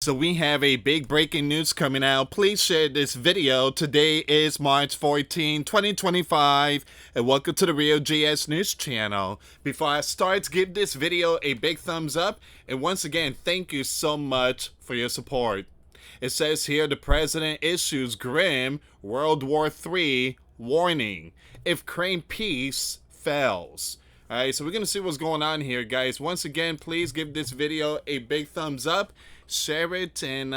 So we have a big breaking news coming out. Please share this video. Today is March 14, 2025, and welcome to the Real GS News channel. Before I start, give this video a big thumbs up, and once again, thank you so much for your support. It says here the president issues grim World War III warning if Crane peace fails. Alright, so we're going to see what's going on here, guys. Once again, please give this video a big thumbs up, share it, and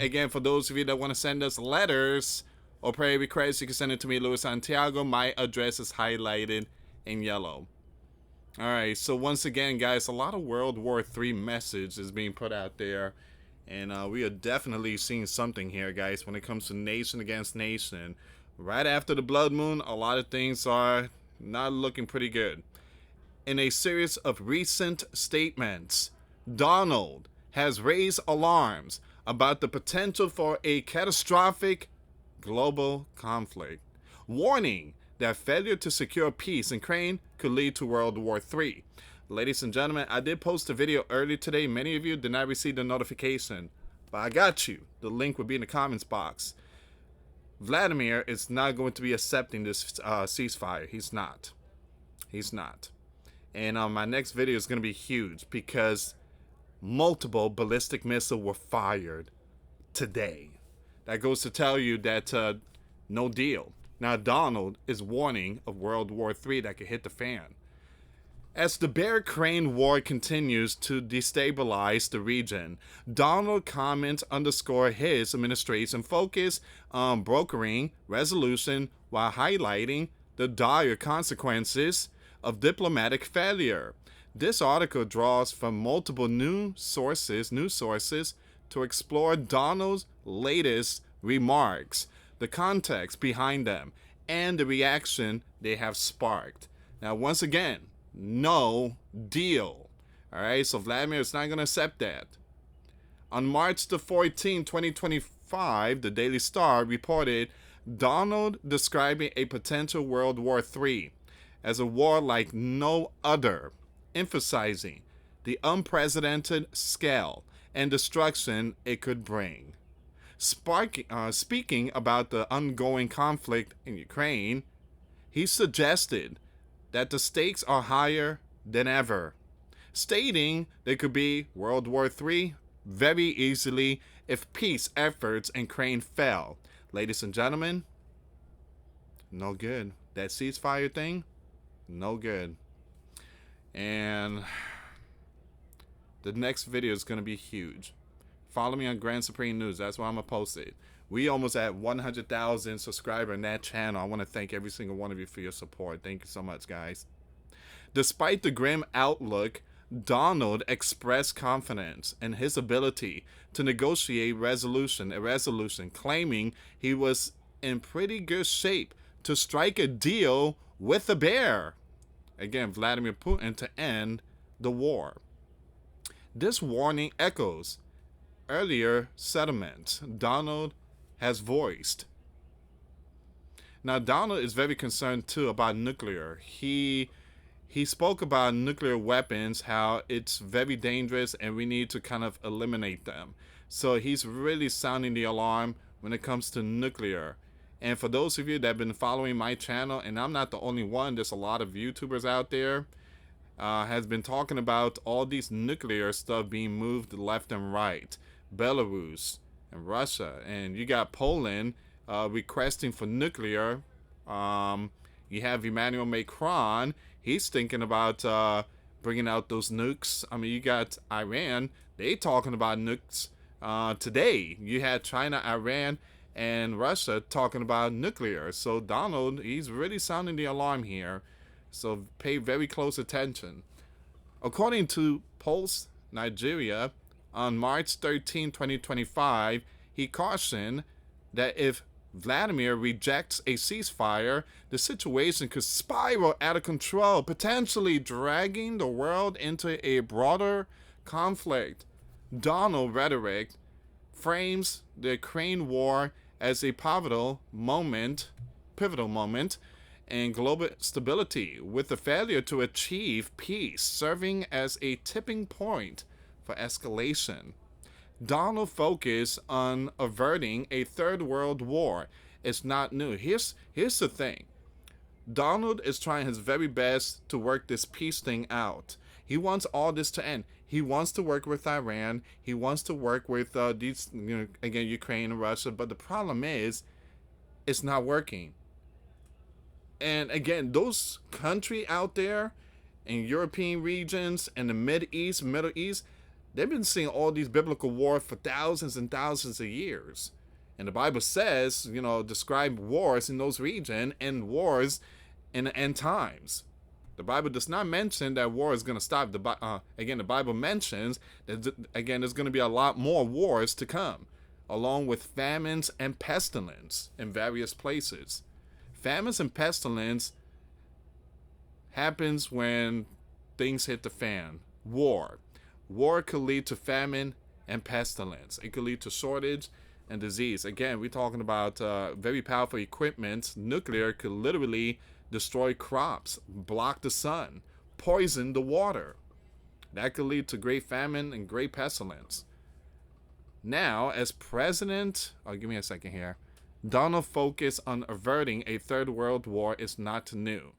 again, for those of you that want to send us letters or prayer requests, you can send it to me, US Santiago. My address is highlighted in yellow. Alright, so once again, guys, a lot of World War III message is being put out there, and we are definitely seeing something here, guys, when it comes to nation against nation. Right after the blood moon, a lot of things are not looking pretty good. In a series of recent statements, Donald has raised alarms about the potential for a catastrophic global conflict, warning that failure to secure peace in Ukraine could lead to World War III. Ladies and gentlemen, I did post a video earlier today. Many of you did not receive the notification, but I got you. The link will be in the comments box. Vladimir is not going to be accepting this ceasefire. He's not. He's not. And my next video is going to be huge because multiple ballistic missiles were fired today. That goes to tell you that no deal. Now Donald is warning of World War III that could hit the fan. As the Bear-Crane war continues to destabilize the region, Donald comments underscore his administration focus on brokering resolution while highlighting the dire consequences of diplomatic failure. This article draws from multiple news sources to explore Donald's latest remarks, the context behind them, and the reaction they have sparked. Now, once again, no deal. All right, so Vladimir is not going to accept that. On March the 14th, 2025, the Daily Star reported Donald describing a potential World War III as a war like no other, emphasizing the unprecedented scale and destruction it could bring. Speaking about the ongoing conflict in Ukraine, he suggested that the stakes are higher than ever, stating there could be World War III very easily if peace efforts in Ukraine fail. Ladies and gentlemen, no good. That ceasefire thing, no good. And the next video is going to be huge. Follow me on Grand Supreme News. That's why I'm going to post it. We almost at 100,000 subscribers on that channel. I want to thank every single one of you for your support. Thank you so much, guys. Despite the grim outlook, Donald expressed confidence in his ability to negotiate a resolution, claiming he was in pretty good shape to strike a deal with the bear. Again, Vladimir Putin to end the war. This warning echoes earlier sentiments Donald has voiced. Now, Donald is very concerned too about nuclear. He spoke about nuclear weapons, how it's very dangerous and we need to kind of eliminate them. So he's really sounding the alarm when it comes to nuclear. And for those of you that have been following my channel, and I'm not the only one, there's a lot of YouTubers out there, has been talking about all these nuclear stuff being moved left and right. Belarus and Russia, and you got Poland requesting for nuclear. You have Emmanuel Macron, he's thinking about bringing out those nukes. I mean, you got Iran, they talking about nukes today. You had China, Iran, and Russia talking about nuclear. So Donald, he's really sounding the alarm here. So pay very close attention. According to Pulse Nigeria, on March 13, 2025, he cautioned that if Vladimir rejects a ceasefire, the situation could spiral out of control, potentially dragging the world into a broader conflict. Donald rhetoric frames the Ukraine war as a pivotal moment in global stability, with the failure to achieve peace serving as a tipping point for escalation. Donald focused on averting a third world war. It's not new. Here's the thing. Donald is trying his very best to work this peace thing out. He wants all this to end. He wants to work with Iran. He wants to work with these, again, Ukraine and Russia. But the problem is, it's not working. And again, those country out there in European regions and the Middle East, they've been seeing all these biblical wars for thousands and thousands of years. And the Bible says, describe wars in those regions and wars in the end times. The Bible does not mention that war is going to stop. Again, the Bible mentions that, again, there's going to be a lot more wars to come, along with famines and pestilence in various places. Famines and pestilence happens when things hit the fan. War could lead to famine and pestilence. It could lead to shortage and disease. Again, we're talking about very powerful equipment. Nuclear could literally destroy crops, block the sun, poison the water. That could lead to great famine and great pestilence. Now, as president, give me a second here. Donald's focus on averting a third world war is not new.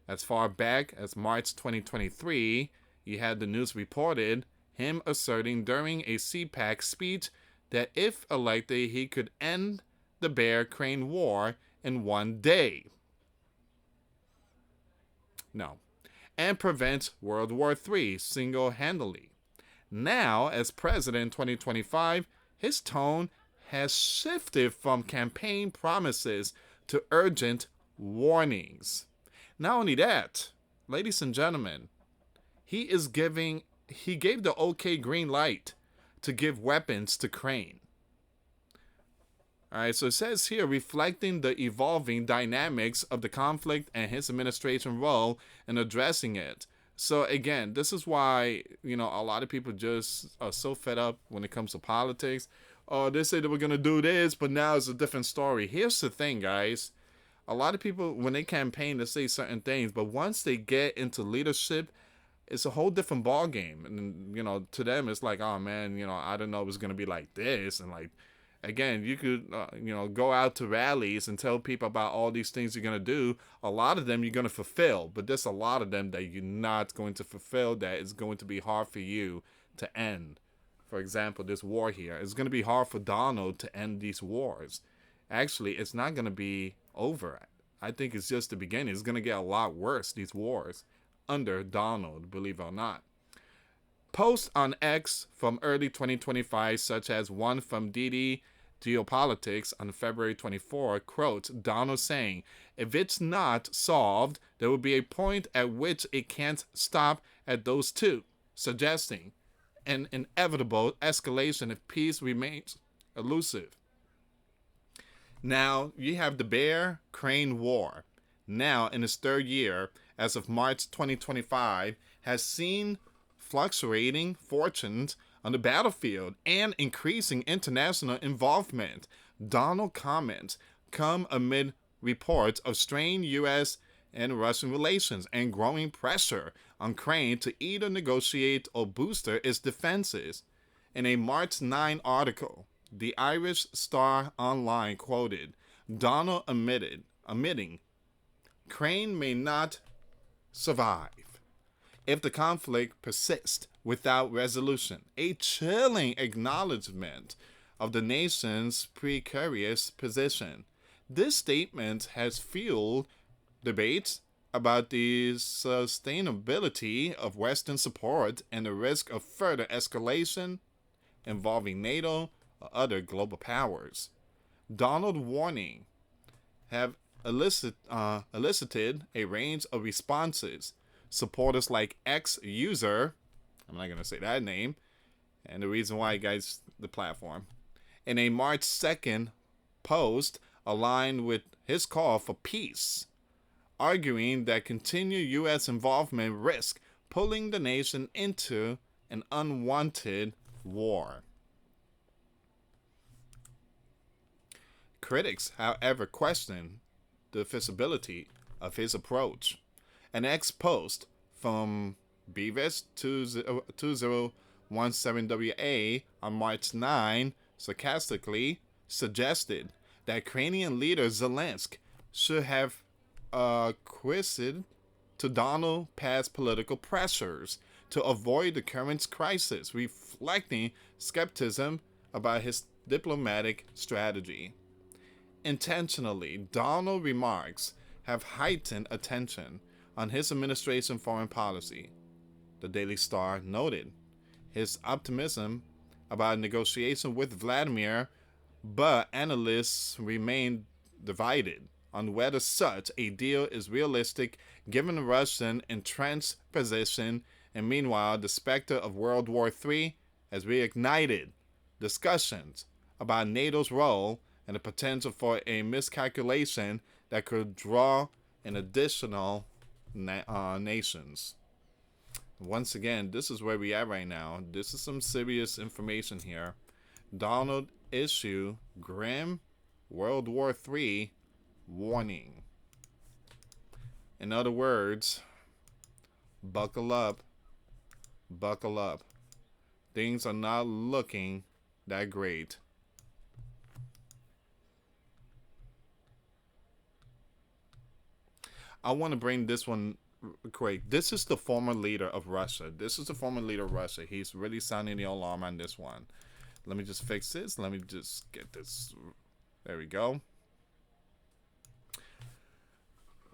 As far back as March 2023, you had the news reported him asserting during a CPAC speech that if elected, he could end the Bear-Crane War in one day. No. And prevent World War III single-handedly. Now, as president in 2025, his tone has shifted from campaign promises to urgent warnings. Not only that, ladies and gentlemen, he gave the okay green light to give weapons to Crane. All right, so it says here, reflecting the evolving dynamics of the conflict and his administration role in addressing it. So again, this is why, a lot of people just are so fed up when it comes to politics. Oh, they say they were going to do this, but now it's a different story. Here's the thing, guys. A lot of people, when they campaign, they say certain things, but once they get into leadership, it's a whole different ball game. And, to them, it's like, oh, man, I don't know it was going to be like this. And, like, again, you could, go out to rallies and tell people about all these things you're going to do. A lot of them you're going to fulfill, but there's a lot of them that you're not going to fulfill that is going to be hard for you to end. For example, this war here. It's going to be hard for Donald to end these wars. Actually, it's not going to be over. I think it's just the beginning. It's going to get a lot worse, these wars, under Donald, believe it or not. Posts on X from early 2025, such as one from DD Geopolitics on February 24, quote Donald saying, if it's not solved, there will be a point at which it can't stop at those two, suggesting an inevitable escalation if peace remains elusive. Now, you have the Bear-Crane War, now in its third year, as of March 2025, has seen fluctuating fortunes on the battlefield and increasing international involvement. Donald comments come amid reports of strained U.S. and Russian relations and growing pressure on Crane to either negotiate or booster its defenses. In a March 9 article, the Irish Star Online quoted Donald admitting Crane may not survive if the conflict persists without resolution, a chilling acknowledgement of the nation's precarious position. This statement has fueled debates about the sustainability of Western support and the risk of further escalation involving NATO or other global powers. Donald warning have elicited a range of responses. Supporters like X user, I'm not going to say that name, and the reason why, guys, the platform, in a March 2nd post aligned with his call for peace, arguing that continued U.S. involvement risk pulling the nation into an unwanted war. Critics, however, question the feasibility of his approach. An X post from Beavis2012 WW3 on March 9 sarcastically suggested that Ukrainian leader Zelensky should have acquiesced to Donald past political pressures to avoid the current crisis, reflecting skepticism about his diplomatic strategy. Intentionally, Donald remarks have heightened attention on his administration's foreign policy. The Daily Star noted his optimism about negotiation with Vladimir, but analysts remain divided on whether such a deal is realistic given the Russian entrenched position, and meanwhile the specter of World War III has reignited discussions about NATO's role and the potential for a miscalculation that could draw in additional nations. Once again, this is where we are right now. This is some serious information here. Donald issue grim World War III warning. In other words, buckle up. Buckle up. Things are not looking that great. I want to bring this one quick. This is the former leader of Russia. He's really sounding the alarm on this one. Let me just fix this. Let me just get this. There we go.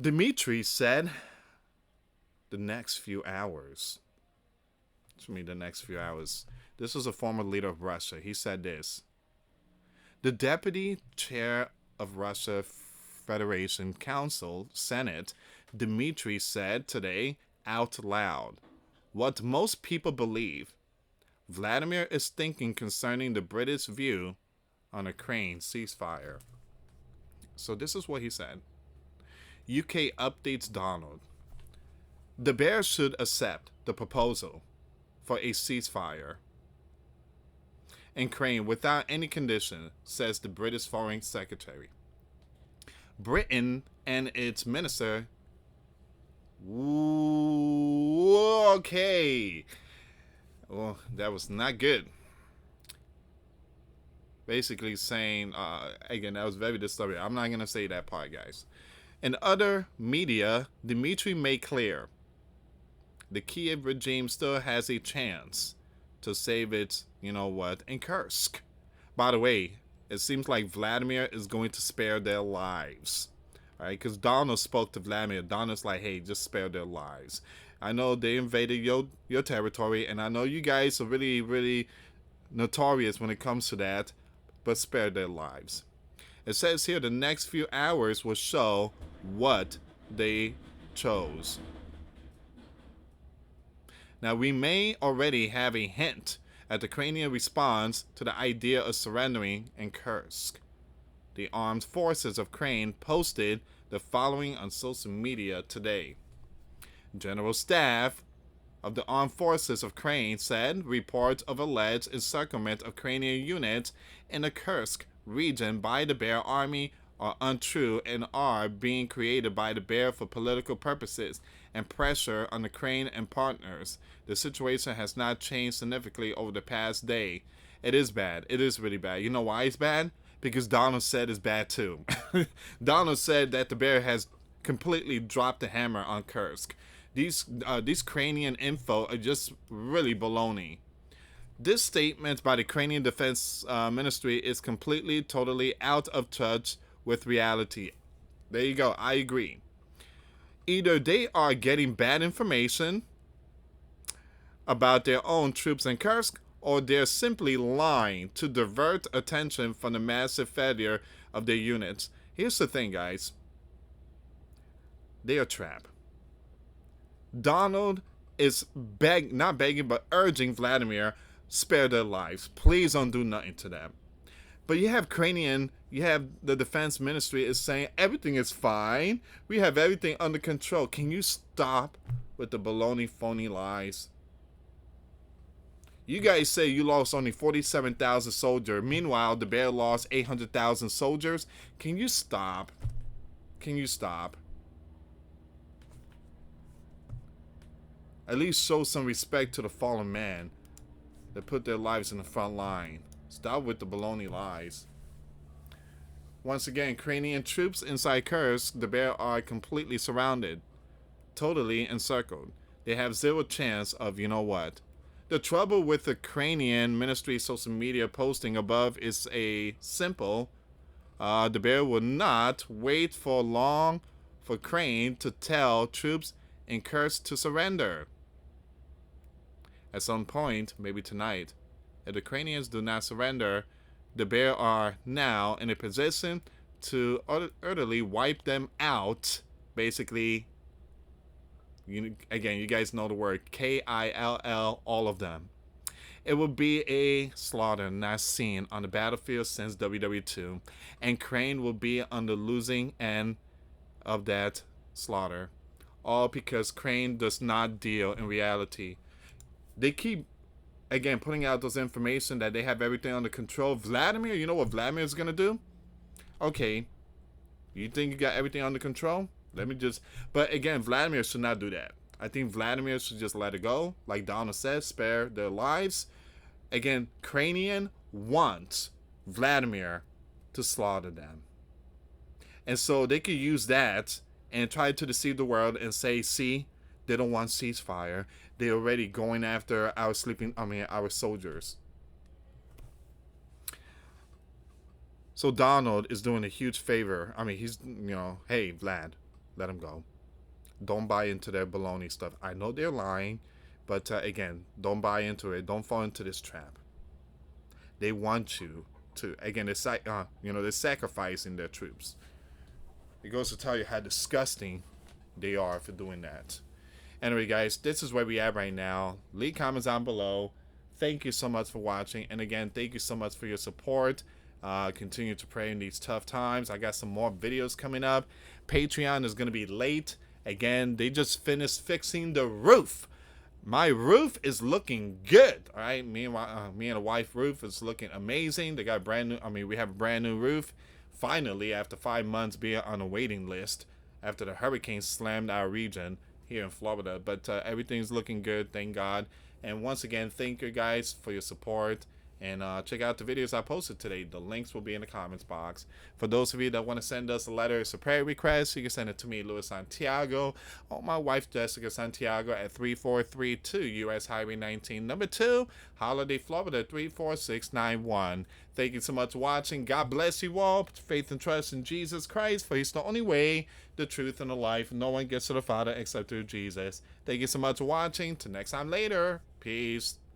Dmitry said the next few hours. This is a former leader of Russia. He said this. The deputy chair of Russia Federation Council, Senate, Dmitry said today out loud what most people believe Vladimir is thinking concerning the British view on Ukraine ceasefire. So this is what he said. UK updates Donald. The bear should accept the proposal for a ceasefire in Ukraine without any condition, says the British Foreign Secretary. Britain and its minister. Okay. Well, that was not good. Basically saying, again, that was very disturbing. I'm not going to say that part, guys. In other media, Dmitry made clear the Kiev regime still has a chance to save its, in Kursk. By the way, it seems like Vladimir is going to spare their lives. All right, because Donald spoke to Vladimir. Donald's like, hey, just spare their lives. I know they invaded your territory, and I know you guys are really, really notorious when it comes to that, but spare their lives. It says here the next few hours will show what they chose. Now, we may already have a hint at the Ukrainian response to the idea of surrendering in Kursk. The armed forces of Ukraine posted the following on social media today. General Staff of the Armed Forces of Ukraine said reports of alleged encirclement of Ukrainian units in the Kursk region by the Bear Army are untrue and are being created by the Bear for political purposes and pressure on Ukraine and partners. The situation has not changed significantly over the past day. It is bad. It is really bad. You know why it's bad? Because Donald said it's bad too. Donald said that the Bear has completely dropped the hammer on Kursk. These Ukrainian info are just really baloney. This statement by the Ukrainian Defense Ministry is completely, totally out of touch with reality. There you go. I agree. Either they are getting bad information about their own troops in Kursk, or they're simply lying to divert attention from the massive failure of their units. Here's the thing, guys. They are trapped. Donald is not begging, but urging Vladimir, spare their lives. Please don't do nothing to them. But you have the defense ministry is saying everything is fine. We have everything under control. Can you stop with the baloney, phony lies? You guys say you lost only 47,000 soldiers. Meanwhile, the Bear lost 800,000 soldiers. Can you stop? Can you stop? At least show some respect to the fallen man. They put their lives in the front line. Stop with the baloney lies. Once again, Ukrainian troops inside Kursk, the bear are completely surrounded. Totally encircled. They have zero chance of, you know what. The trouble with the Ukrainian ministry social media posting above is a simple. The bear will not wait for long for Ukraine to tell troops in Kursk to surrender. At some point, maybe tonight, if the Ukrainians do not surrender, the bear are now in a position to utterly wipe them out. Basically, again, you guys know the word KILL, all of them. It will be a slaughter not seen on the battlefield since WW2, and Crane will be on the losing end of that slaughter. All because Crane does not deal in reality. They keep, again, putting out those information that they have everything under control. Vladimir, you know what Vladimir is going to do? Okay, you think you got everything under control? But again, Vladimir should not do that. I think Vladimir should just let it go. Like Donald said, spare their lives. Again, Ukrainian wants Vladimir to slaughter them. And so they could use that and try to deceive the world and say, see, they don't want ceasefire. They're already going after our soldiers. So Donald is doing a huge favor. He's, hey, Vlad, let him go. Don't buy into their baloney stuff. I know they're lying, but again, don't buy into it. Don't fall into this trap. They want you to, again, they're sacrificing their troops. It goes to tell you how disgusting they are for doing that. Anyway, guys, this is where we at right now. Leave comments down below. Thank you so much for watching. And again, thank you so much for your support. Continue to pray in these tough times. I got some more videos coming up. Patreon is going to be late. Again, they just finished fixing the roof. My roof is looking good. All right, me and the wife roof is looking amazing. They got brand new. We have a brand new roof. Finally, after 5 months being on a waiting list, after the hurricane slammed our region here in Florida, but everything's looking good, thank God. And once again, thank you guys for your support. And check out the videos I posted today. The links will be in the comments box. For those of you that want to send us a letter, it's a prayer request, you can send it to me, US Santiago, or my wife, Jessica Santiago, at 3432 US Highway 19, number 2, Holiday, Florida, 34691. Thank you so much for watching. God bless you all. Put faith and trust in Jesus Christ, for He's the only way, the truth, and the life. No one gets to the Father except through Jesus. Thank you so much for watching. Till next time later. Peace.